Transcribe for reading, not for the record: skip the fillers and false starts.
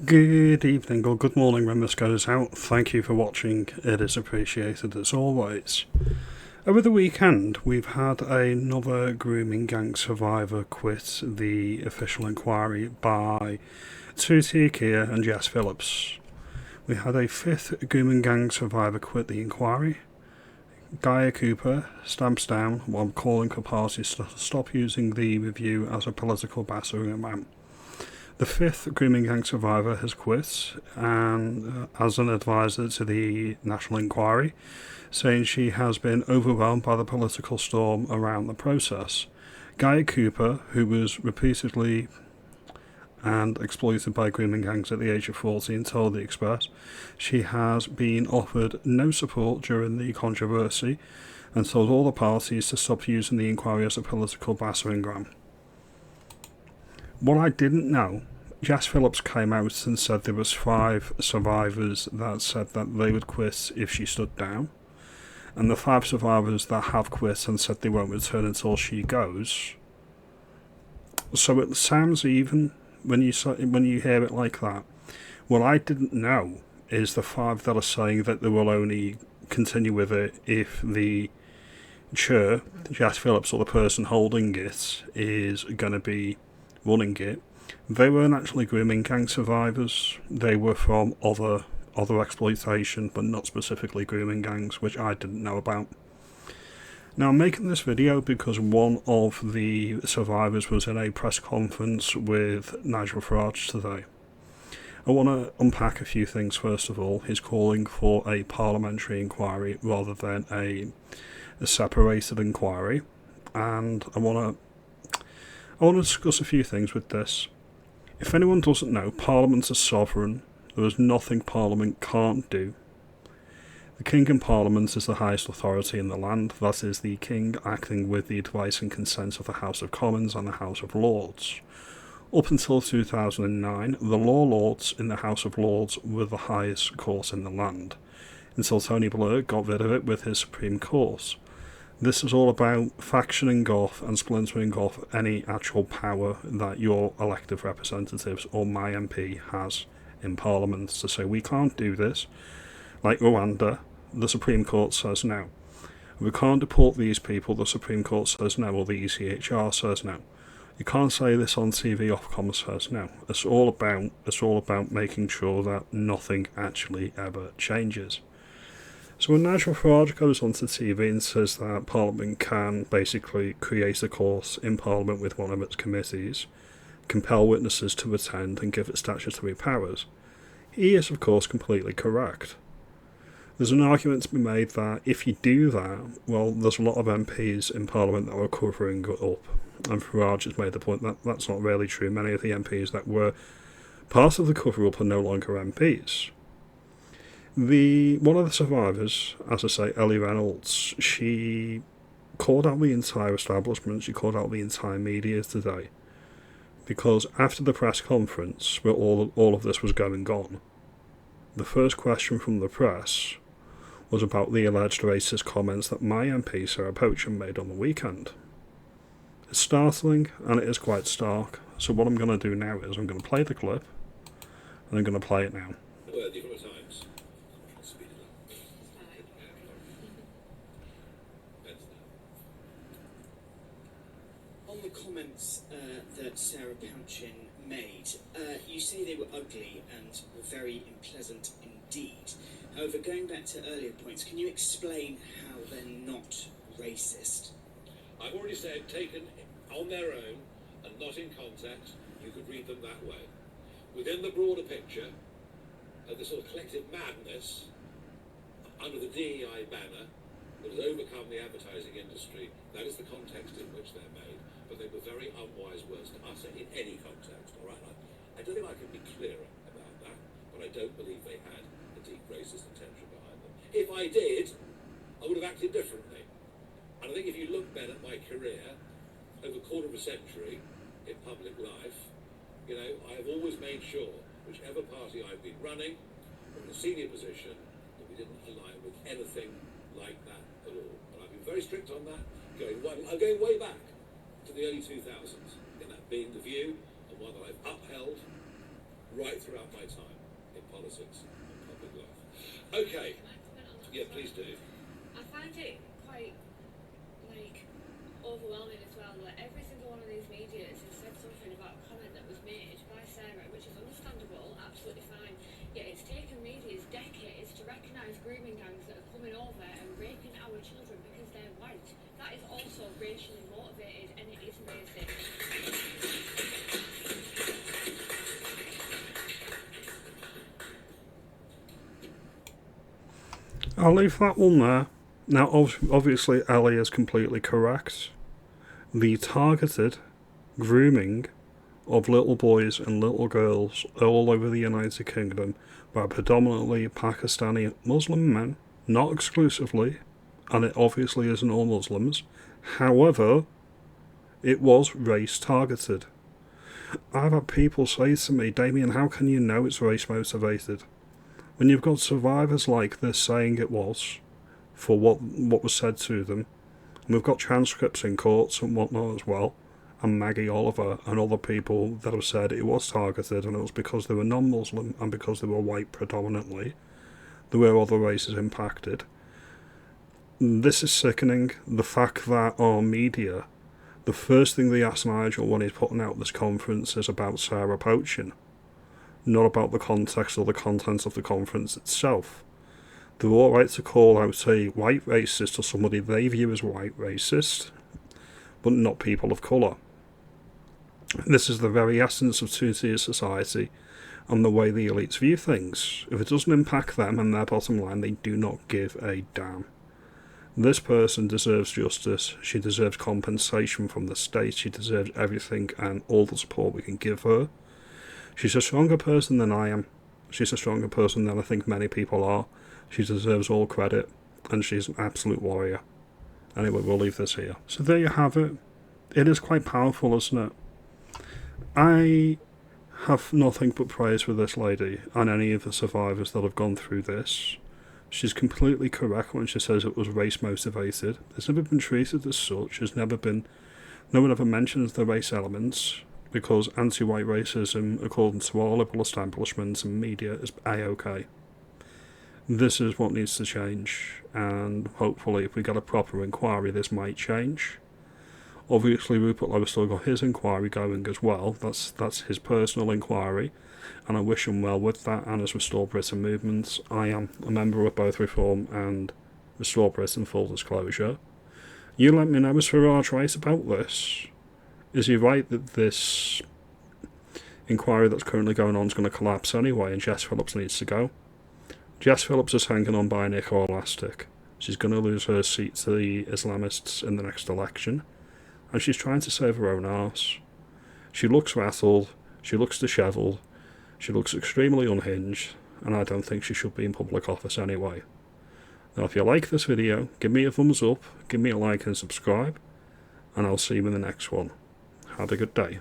Good evening or good morning when this goes out. Thank you for watching. It is appreciated as always. Over the weekend, we've had another grooming gang survivor quit the official inquiry by Tuti Akia and Jess Phillips. We had a fifth grooming gang survivor quit the inquiry. Gaia Cooper stamps down while calling for parties to stop using the review as a political battering ram. The fifth grooming gang survivor has quit and as an advisor to the National Inquiry, saying she has been overwhelmed by the political storm around the process. Gaia Cooper, who was repeatedly and exploited by grooming gangs at the age of 14, told The Express she has been offered no support during the controversy and told all the parties to stop using the inquiry as a political battering ram. What I didn't know, Jess Phillips came out and said there was 5 survivors that said that they would quit if she stood down, and the 5 survivors that have quit and said they won't return until she goes. So it sounds even when you hear it like that. What I didn't know is the 5 that are saying that they will only continue with it if the chair, Jess Phillips, or the person holding it, is going to be running it. They weren't actually grooming gang survivors. They were from other exploitation, but not specifically grooming gangs, which I didn't know about. Now, I'm making this video because one of the survivors was in a press conference with Nigel Farage today. I want to unpack a few things. First of all, he's calling for a parliamentary inquiry rather than a separated inquiry, and I want to discuss a few things with this. If anyone doesn't know, Parliament is sovereign. There is nothing Parliament can't do. The King in Parliament is the highest authority in the land. That is the King acting with the advice and consent of the House of Commons and the House of Lords. Up until 2009, the Law Lords in the House of Lords were the highest court in the land, until Tony Blair got rid of it with his Supreme Court. This is all about factioning off and splintering off any actual power that your elected representatives or my MP has in Parliament to say we can't do this. Like Rwanda, the Supreme Court says no. We can't deport these people, the Supreme Court says no, or the ECHR says no. You can't say this on TV, Ofcom says no. It's all about making sure that nothing actually ever changes. So when Nigel Farage goes onto TV and says that Parliament can basically create a course in Parliament with one of its committees, compel witnesses to attend and give it statutory powers, he is of course completely correct. There's an argument to be made that if you do that, well, there's a lot of MPs in Parliament that are covering it up, and Farage has made the point that that's not really true. Many of the MPs that were part of the cover-up are no longer MPs. One of the survivors, as I say, Ellie Reynolds, she called out the entire establishment, she called out the entire media today, because after the press conference where all of this was going on, the first question from the press was about the alleged racist comments that my MP Sarah Pocham made on the weekend. It's startling and it is quite stark, so what I'm going to do now is I'm going to play the clip and I'm going to play it now. On the comments that Sarah Pouchin made, you say they were ugly and were very unpleasant indeed. However, going back to earlier points, can you explain how they're not racist? I've already said, taken on their own and not in context, you could read them that way. Within the broader picture of the sort of collective madness under the DEI banner that has overcome the advertising industry, that is the context in which they're made. But they were very unwise words to utter in any context, all right? I don't think I can be clearer about that, but I don't believe they had a deep racist intention behind them. If I did, I would have acted differently. And I think if you look back at my career, over a quarter of a century in public life, you know, I have always made sure, whichever party I've been running, from a senior position, that we didn't align with anything like that at all. And I've been very strict on that, I'm going way back to the early 2000s, and that being the view, and one that I've upheld right throughout my time in politics and public life. Okay. Can I comment on that? Yeah, as well? please do. I find it quite like overwhelming as well. Like every single one of these medias has said something about a comment that was made by Sarah, which is understandable, absolutely fine. Yet it's taken medias decades to recognise grooming gangs that are coming over and raping our children because they're white. That is also racially motivated, and it is racist. I'll leave that one there. Now, obviously, Ellie is completely correct. The targeted grooming of little boys and little girls all over the United Kingdom by predominantly Pakistani Muslim men, not exclusively, and it obviously isn't all Muslims. However, it was race targeted. I've had people say to me, Damien, how can you know it's race motivated? When you've got survivors like this saying it was, for what was said to them, and we've got transcripts in courts and whatnot as well, and Maggie Oliver and other people that have said it was targeted and it was because they were non-Muslim and because they were white predominantly, there were other races impacted. This is sickening. The fact that our media, the first thing they asked Nigel when he's putting out this conference is about Sarah poaching, not about the context or the content of the conference itself. They're all right to call out a white racist or somebody they view as white racist, but not people of colour. This is the very essence of two-tier society and the way the elites view things. If it doesn't impact them and their bottom line, they do not give a damn. This person deserves justice. She deserves compensation from the state. She deserves everything and all the support we can give her. She's a stronger person than I am. She's a stronger person than I think many people are. She deserves all credit, and she's an absolute warrior. Anyway, we'll leave this here. So there you have it. It is quite powerful, isn't it? I have nothing but praise for this lady and any of the survivors that have gone through this. She's completely correct when she says it was race motivated. It's never been treated as such. No one ever mentions the race elements, because anti-white racism, according to our liberal establishment and media, is A-OK. This is what needs to change, and hopefully if we get a proper inquiry this might change. Obviously Rupert Lowe's still got his inquiry going as well. That's his personal inquiry, and I wish him well with that and his Restore Britain movement. I am a member of both Reform and Restore Britain, full disclosure. You let me know, is Farage right about this? Is he right that this inquiry that's currently going on is going to collapse anyway and Jess Phillips needs to go? Jess Phillips is hanging on by a nick or elastic. She's going to lose her seat to the Islamists in the next election, and she's trying to save her own arse. She looks rattled, she looks dishevelled, she looks extremely unhinged, and I don't think she should be in public office anyway. Now if you like this video, give me a thumbs up, give me a like and subscribe, and I'll see you in the next one. Have a good day.